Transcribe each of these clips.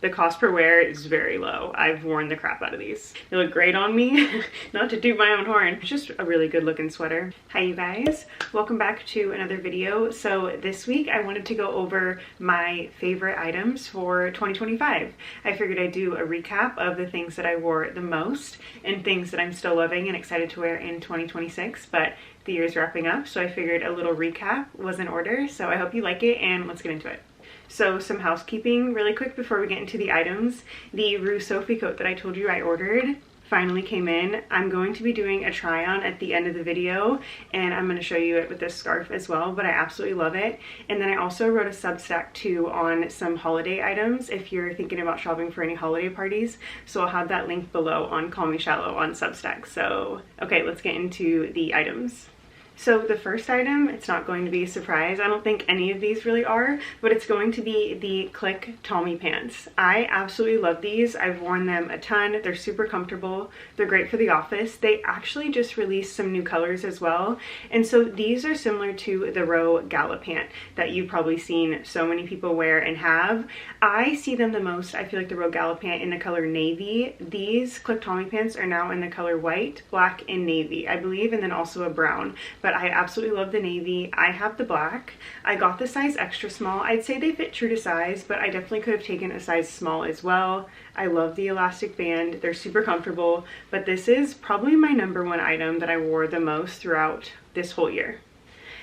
The cost per wear is very low. I've worn the crap out of these. They look great on me. Not to toot my own horn. It's just a really good looking sweater. Hi you guys. Welcome back to another video. So this week I wanted to go over my favorite items for 2025. I figured I'd do a recap of the things that I wore the most and things that I'm still loving and excited to wear in 2026. But the year's wrapping up, so I figured a little recap was in order. So I hope you like it and let's get into it. So some housekeeping really quick before we get into the items. The Rue Sophie coat that I told you I ordered finally came in. I'm going to be doing a try on at the end of the video and I'm going to show you it with this scarf as well, but I absolutely love it. And then I also wrote a Substack too on some holiday items if you're thinking about shopping for any holiday parties. So I'll have that link below on Call Me Shallow on Substack. So okay, let's get into the items. So the first item, it's not going to be a surprise. I don't think any of these really are, but it's going to be the Clyque Tommy pants. I absolutely love these. I've worn them a ton. They're super comfortable. They're great for the office. They actually just released some new colors as well. And so these are similar to the Row Gala pant that you've probably seen so many people wear and have. I see them the most, I feel like the Row Gala pant in the color navy. These Clyque Tommy pants are now in the color white, black, and navy, I believe, and then also a brown. But I absolutely love the navy. I have the black. I got the size extra small. I'd say they fit true to size, but I definitely could have taken a size small as well. I love the elastic band. They're super comfortable, but this is probably my #1 item that I wore the most throughout this whole year.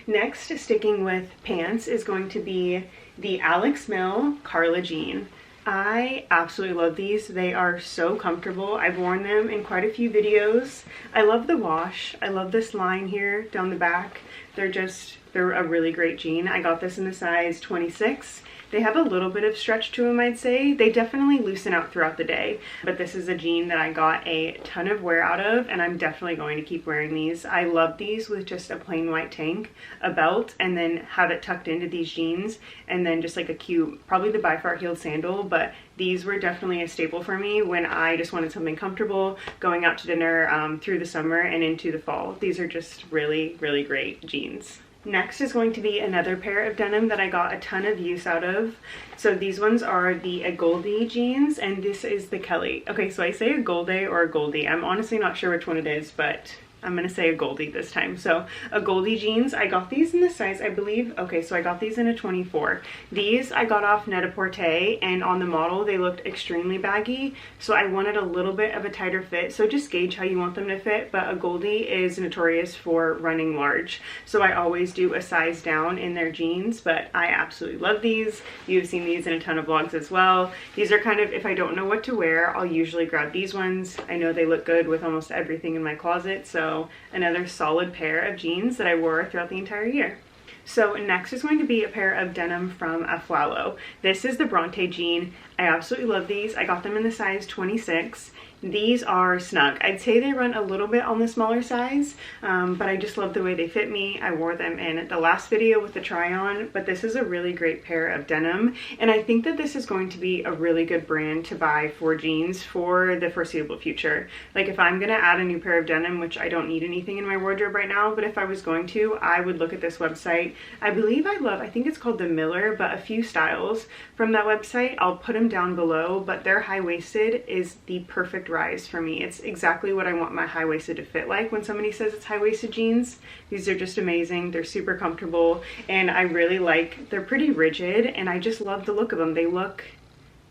Next, sticking with pants, is going to be the Alex Mill Carla jean. I absolutely love these. They are so comfortable. I've worn them in quite a few videos. I love the wash. I love this line here down the back. They're a really great jean. I got this in the size 26. They have a little bit of stretch to them, I'd say. They definitely loosen out throughout the day, but this is a jean that I got a ton of wear out of, and I'm definitely going to keep wearing these. I love these with just a plain white tank, a belt, and then have it tucked into these jeans, and then just like a cute, probably the by far heeled sandal, but these were definitely a staple for me when I just wanted something comfortable going out to dinner through the summer and into the fall. These are just really, really great jeans. Next is going to be another pair of denim that I got a ton of use out of. So these ones are the Agolde jeans, and this is the Kelly. Okay, so I say Agolde or Agolde. I'm honestly not sure which one it is, but I'm gonna say Agolde this time. So Agolde jeans, I got these in the size, I believe, okay, so I got these in a 24. These I got off Net-a-Porter, and on the model they looked extremely baggy, so I wanted a little bit of a tighter fit. So just gauge how you want them to fit, but Agolde is notorious for running large, so I always do a size down in their jeans, but I absolutely love these. You've seen these in a ton of vlogs as well. These are kind of, if I don't know what to wear, I'll usually grab these ones. I know they look good with almost everything in my closet, so another solid pair of jeans that I wore throughout the entire year. So next is going to be a pair of denim from Aflalo. This is the Bronte jean. I absolutely love these. I got them in the size 26. These are snug. I'd say they run a little bit on the smaller size, but I just love the way they fit me. I wore them in the last video with the try on, but this is a really great pair of denim, and I think that this is going to be a really good brand to buy for jeans for the foreseeable future. Like if I'm gonna add a new pair of denim, which I don't need anything in my wardrobe right now, but if I was going to, I would look at this website. I believe I think it's called the Miller, but a few styles from that website, I'll put them down below, but their high-waisted is the perfect rise for me. It's exactly what I want my high-waisted to fit like when somebody says it's high-waisted jeans. These are just amazing. They're super comfortable, and I really like, they're pretty rigid, and I just love the look of them. They look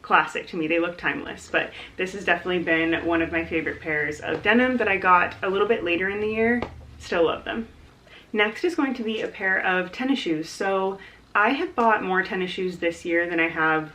classic to me. They look timeless, but this has definitely been one of my favorite pairs of denim that I got a little bit later in the year. Still love them. Next is going to be a pair of tennis shoes. So I have bought more tennis shoes this year than I have,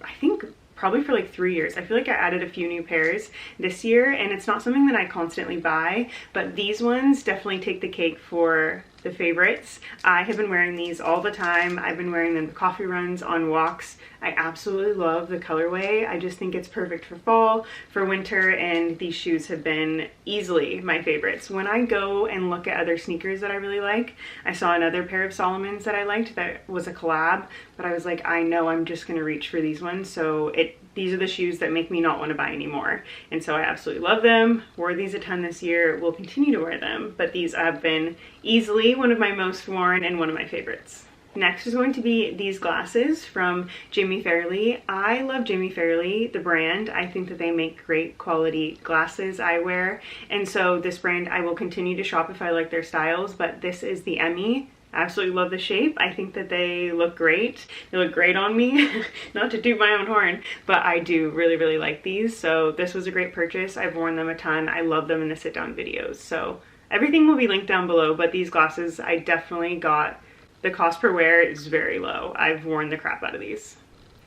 I think, probably for like 3 years. I feel like I added a few new pairs this year, and it's not something that I constantly buy, but these ones definitely take the cake for the favorites. I have been wearing these all the time. I've been wearing them to coffee runs, on walks. I absolutely love the colorway. I just think it's perfect for fall, for winter, and these shoes have been easily my favorites. When I go and look at other sneakers that I really like, I saw another pair of Salomons that I liked that was a collab, but I was like, I know I'm just gonna reach for these ones, so these are the shoes that make me not want to buy anymore. And so I absolutely love them. Wore these a ton this year, will continue to wear them, but these have been easily one of my most worn and one of my favorites. Next is going to be these glasses from Jamie Fairley. I love Jamie Fairley, the brand. I think that they make great quality glasses, eyewear, and so this brand I will continue to shop if I like their styles, but this is the Emmy. I absolutely love the shape. I think that they look great. They look great on me. Not to toot my own horn, but I do really like these. So this was a great purchase. I've worn them a ton. I love them in the sit down videos. So everything will be linked down below, but these glasses I definitely got. The cost per wear is very low. I've worn the crap out of these.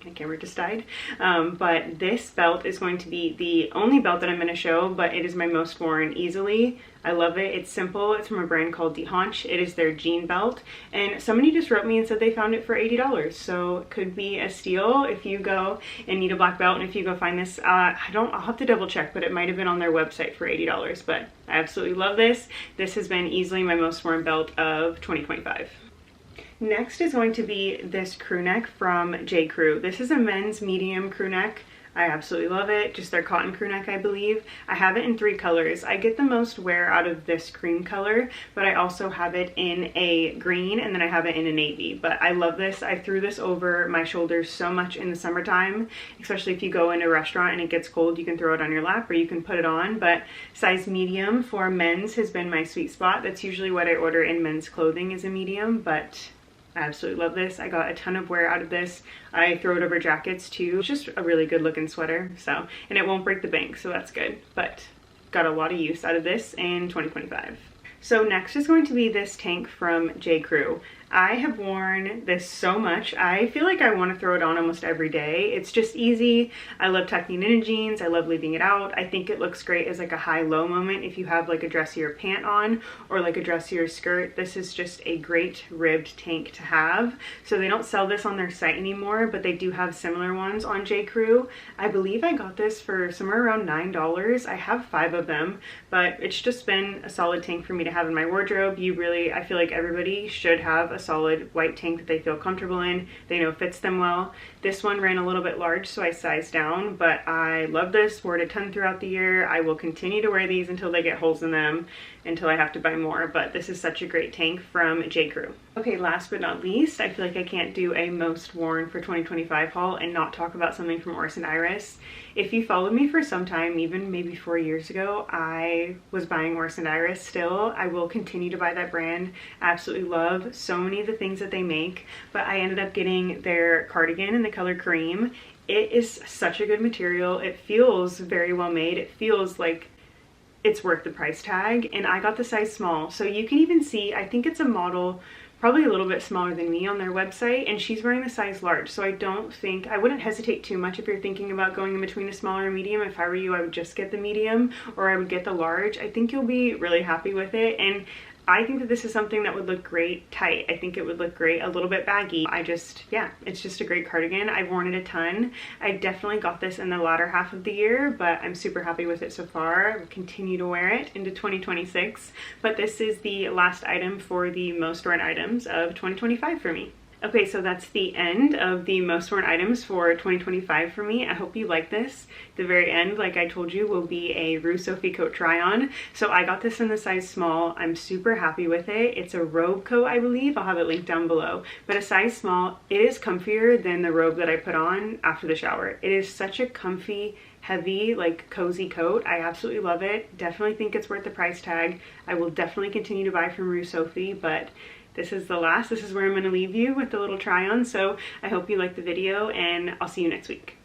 My camera just died. But this belt is going to be the only belt that I'm going to show, but it is my most worn easily. I love it. It's simple. It's from a brand called Dehanche. It is their jean belt. And somebody just wrote me and said they found it for $80. So it could be a steal if you go and need a black belt. And if you go find this, I'll have to double check, but it might have been on their website for $80. But I absolutely love this. This has been easily my most worn belt of 2025. Next is going to be this crew neck from J. Crew. This is a men's medium crew neck. I absolutely love it. Just their cotton crew neck, I believe. I have it in 3 colors. I get the most wear out of this cream color, but I also have it in a green, and then I have it in a navy. But I love this. I threw this over my shoulders so much in the summertime, especially if you go in a restaurant and it gets cold, you can throw it on your lap or you can put it on. But size medium for men's has been my sweet spot. That's usually what I order in men's clothing, is a medium, but I absolutely love this. I got a ton of wear out of this. I throw it over jackets too. It's just a really good looking sweater. So, and it won't break the bank, so that's good. But got a lot of use out of this in 2025. So next is going to be this tank from J. Crew. I have worn this so much. I feel like I want to throw it on almost every day. It's just easy. I love tucking it in jeans. I love leaving it out. I think it looks great as like a high-low moment if you have like a dressier pant on or like a dressier skirt. This is just a great ribbed tank to have. So they don't sell this on their site anymore, but they do have similar ones on J. Crew. I believe I got this for somewhere around $9. I have 5 of them, but it's just been a solid tank for me to have in my wardrobe. I feel like everybody should have a solid white tank that they feel comfortable in, they know fits them well. This one ran a little bit large, so I sized down, but I love this, wore it a ton throughout the year. I will continue to wear these until they get holes in them, until I have to buy more, but this is such a great tank from J. Crew. Okay, last but not least, I feel like I can't do a most worn for 2025 haul and not talk about something from Orseund. If you followed me for some time, even maybe 4 years ago, I was buying Orseund still. I will continue to buy that brand. I absolutely love so many of the things that they make, but I ended up getting their cardigan in the color cream. It is such a good material. It feels very well made. It feels like it's worth the price tag, and I got the size small. So you can even see, I think it's a model probably a little bit smaller than me on their website, and she's wearing the size large. So I wouldn't hesitate too much if you're thinking about going in between a smaller and medium. If I were you, I would just get the medium, or I would get the large. I think you'll be really happy with it, and I think that this is something that would look great tight. I think it would look great a little bit baggy. Yeah, it's just a great cardigan. I've worn it a ton. I definitely got this in the latter half of the year, but I'm super happy with it so far. I will continue to wear it into 2026. But this is the last item for the most worn items of 2025 for me. Okay, so that's the end of the most worn items for 2025 for me. I hope you like this. The very end, like I told you, will be a Rue Sophie coat try on. So I got this in the size small. I'm super happy with it. It's a robe coat, I believe. I'll have it linked down below. But a size small, it is comfier than the robe that I put on after the shower. It is such a comfy, heavy, like cozy coat. I absolutely love it. Definitely think it's worth the price tag. I will definitely continue to buy from Rue Sophie, but this is where I'm going to leave you with the little try on. So I hope you liked the video, and I'll see you next week.